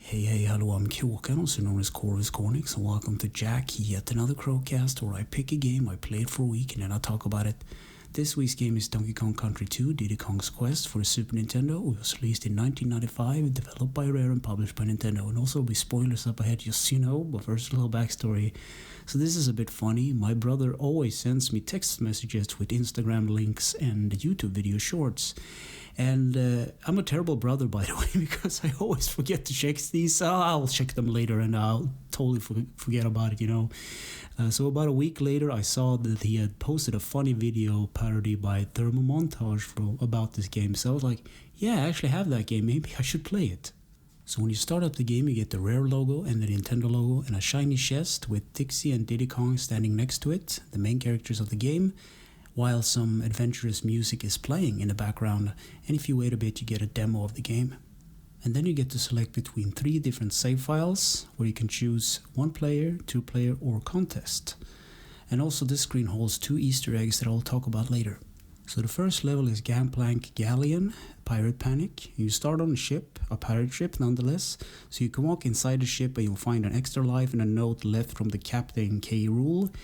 Hey, hello, I'm Kråkan, also known as Cornix, and welcome to Yacc, yet another Crowcast where I pick a game, I play it for a week, and then I talk about it. This week's game is Donkey Kong Country 2, Diddy Kong's Quest for the Super Nintendo. It was released in 1995, developed by Rare and published by Nintendo. And also, be spoilers up ahead, just so you know, but first a little backstory. So this is a bit funny. My brother always sends me text messages with Instagram links and YouTube video shorts. And I'm a terrible brother, by the way, because I always forget to check these. I'll check them later and I'll totally forget about it, So about a week later, I saw that he had posted a funny video parody by Thermal Montage about this game. So I was like, yeah, I actually have that game. Maybe I should play it. So when you start up the game, you get the Rare logo and the Nintendo logo and a shiny chest with Dixie and Diddy Kong standing next to it, the main characters of the game, while some adventurous music is playing in the background. And if you wait a bit, you get a demo of the game. And then you get to select between 3 different save files, where you can choose 1 player, 2 player, or contest. And also this screen holds 2 Easter eggs that I'll talk about later. So the first level is Gangplank Galleon, Pirate Panic. You start on a ship, a pirate ship nonetheless, so you can walk inside the ship and you'll find an extra life and a note left from the Captain K.rool,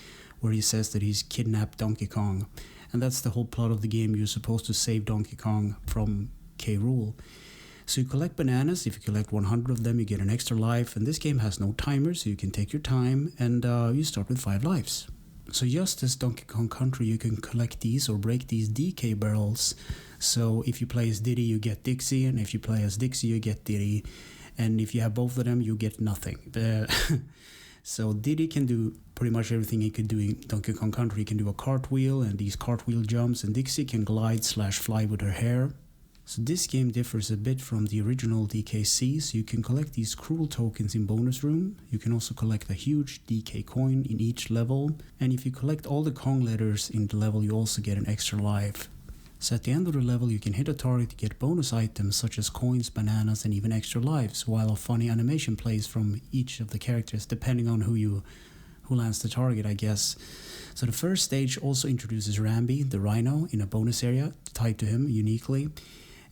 where he says that he's kidnapped Donkey Kong. And that's the whole plot of the game. You're supposed to save Donkey Kong from K.rool. So you collect bananas. If you collect 100 of them, you get an extra life. And this game has no timer, so you can take your time. And you start with 5 lives. So just as Donkey Kong Country, you can collect these or break these DK barrels. So if you play as Diddy, you get Dixie. And if you play as Dixie, you get Diddy. And if you have both of them, you get nothing. So Diddy can do pretty much everything he could do in Donkey Kong Country. He can do a cartwheel and these cartwheel jumps. And Dixie can glide/fly with her hair. So this game differs a bit from the original DKC, so you can collect these Krůl tokens in bonus room. You can also collect a huge DK coin in each level, and if you collect all the Kong letters in the level, you also get an extra life. So at the end of the level, you can hit a target to get bonus items such as coins, bananas, and even extra lives, while a funny animation plays from each of the characters, depending on who lands the target, I guess. So the first stage also introduces Rambi, the rhino, in a bonus area tied to him uniquely.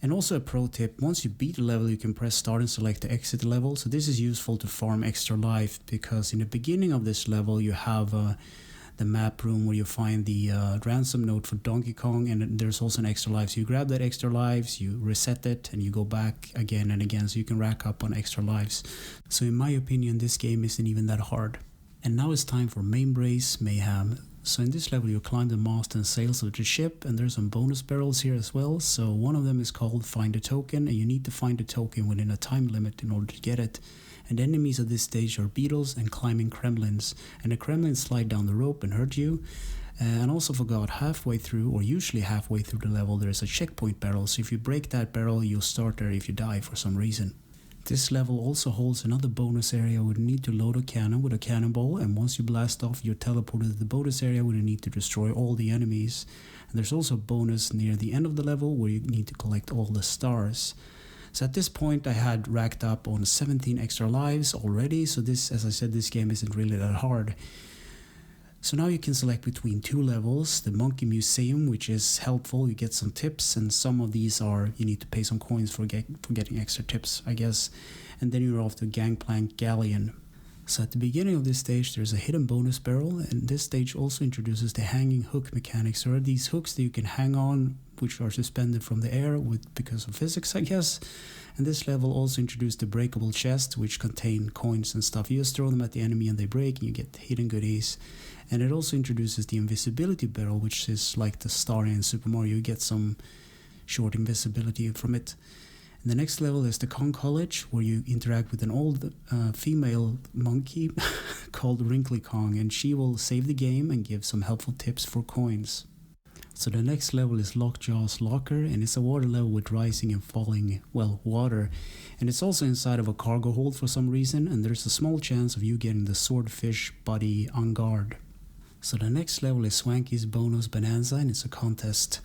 And also a pro tip, once you beat the level, you can press start and select to exit the level. So this is useful to farm extra life, because in the beginning of this level you have the map room where you find the ransom note for Donkey Kong, and there's also an extra life. So you grab that extra lives, you reset it, and you go back again and again, so you can rack up on extra lives. So in my opinion, this game isn't even that hard. And now it's time for Main Brace Mayhem. So in this level you climb the mast and sails of the ship, and there's some bonus barrels here as well. So one of them is called Find a Token, and you need to find a token within a time limit in order to get it. And the enemies of this stage are beetles and climbing kremlins, and the kremlins slide down the rope and hurt you. And also forgot, halfway through, or usually halfway through the level, there's a checkpoint barrel, so if you break that barrel you'll start there if you die for some reason. This level also holds another bonus area where you need to load a cannon with a cannonball, and once you blast off, you're teleported to the bonus area where you need to destroy all the enemies. And there's also a bonus near the end of the level where you need to collect all the stars. So at this point I had racked up on 17 extra lives already, so this, as I said, this game isn't really that hard. So now you can select between 2 levels, the Monkey Museum, which is helpful, you get some tips, and some of these are, you need to pay some coins for getting extra tips, I guess. And then you're off to Gangplank Galleon. So at the beginning of this stage there's a hidden bonus barrel, and this stage also introduces the hanging hook mechanics. There are these hooks that you can hang on, which are suspended from the air because of physics, I guess. And this level also introduced the breakable chest, which contain coins and stuff. You just throw them at the enemy and they break, and you get hidden goodies. And it also introduces the invisibility barrel, which is like the star in Super Mario. You get some short invisibility from it. And the next level is the Kong College, where you interact with an old female monkey called Wrinkly Kong, and she will save the game and give some helpful tips for coins. So the next level is Lockjaw's Locker, and it's a water level with rising and falling, water. And it's also inside of a cargo hold for some reason, and there's a small chance of you getting the swordfish buddy on guard. So the next level is Swanky's Bonus Bonanza, and it's a contest.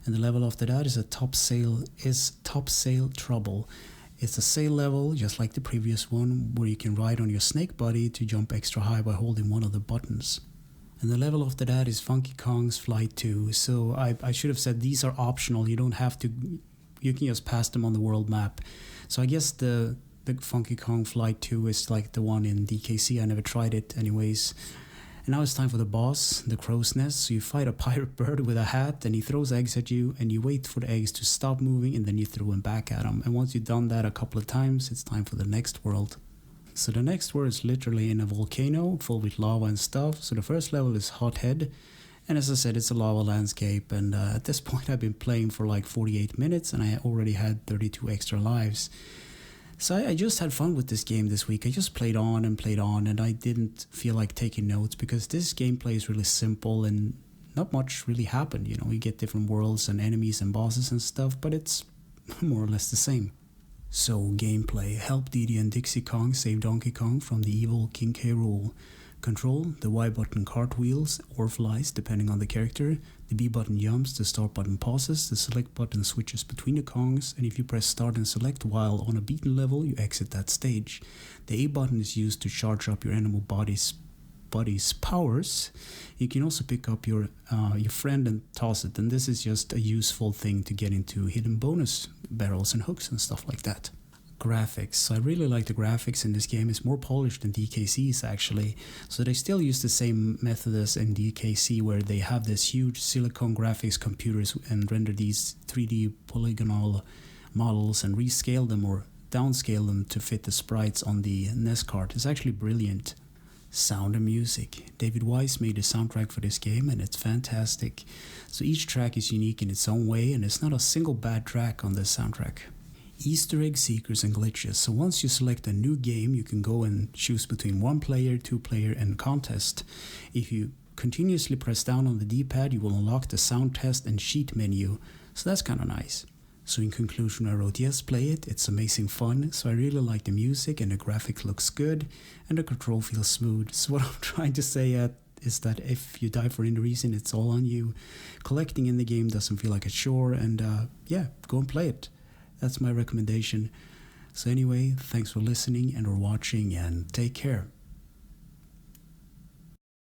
And the level after that is Top Sail Trouble. It's a sail level, just like the previous one, where you can ride on your snake buddy to jump extra high by holding one of the buttons. And the level after that is Funky Kong's Flight 2. So I should have said these are optional. You don't have to, you can just pass them on the world map. So I guess the the Funky Kong Flight 2 is like the one in DKC. I never tried it anyways. And now it's time for the boss, the crow's nest. So you fight a pirate bird with a hat, and he throws eggs at you, and you wait for the eggs to stop moving, and then you throw them back at him. And once you've done that a couple of times, it's time for the next world. So the next world is literally in a volcano full with lava and stuff. So the first level is Hothead. And as I said, it's a lava landscape. And at this point, I've been playing for like 48 minutes, and I already had 32 extra lives. So I just had fun with this game this week. I just played on, and I didn't feel like taking notes because this gameplay is really simple and not much really happened. You know, you get different worlds and enemies and bosses and stuff, but it's more or less the same. So gameplay: help Diddy and Dixie Kong save Donkey Kong from the evil King K.rool. Control: the Y button cartwheels or flies depending on the character, the B button jumps, the start button pauses, the select button switches between the Kongs, and if you press start and select while on a beaten level, you exit that stage. The A button is used to charge up your animal body's powers. You can also pick up your friend and toss it, and this is just a useful thing to get into hidden bonus barrels and hooks and stuff like that. Graphics. I really like the graphics in this game. It's more polished than DKC's actually. So they still use the same method as in DKC, where they have this huge silicon graphics computers and render these 3D polygonal models and rescale them or downscale them to fit the sprites on the NES card. It's actually brilliant. Sound and music. David Wise made the soundtrack for this game, and it's fantastic. So each track is unique in its own way, and it's not a single bad track on this soundtrack. Easter egg seekers and glitches. So once you select a new game, you can go and choose between 1 player, 2 player, and contest. If you continuously press down on the D-pad, you will unlock the sound test and sheet menu. So that's kind of nice. So in conclusion, I wrote, yes, play it. It's amazing fun. So I really like the music, and the graphic looks good, and the control feels smooth. So what I'm trying to say is that if you die for any reason, it's all on you. Collecting in the game doesn't feel like a chore, and yeah, go and play it. That's my recommendation. So anyway, thanks for listening and or watching, and take care.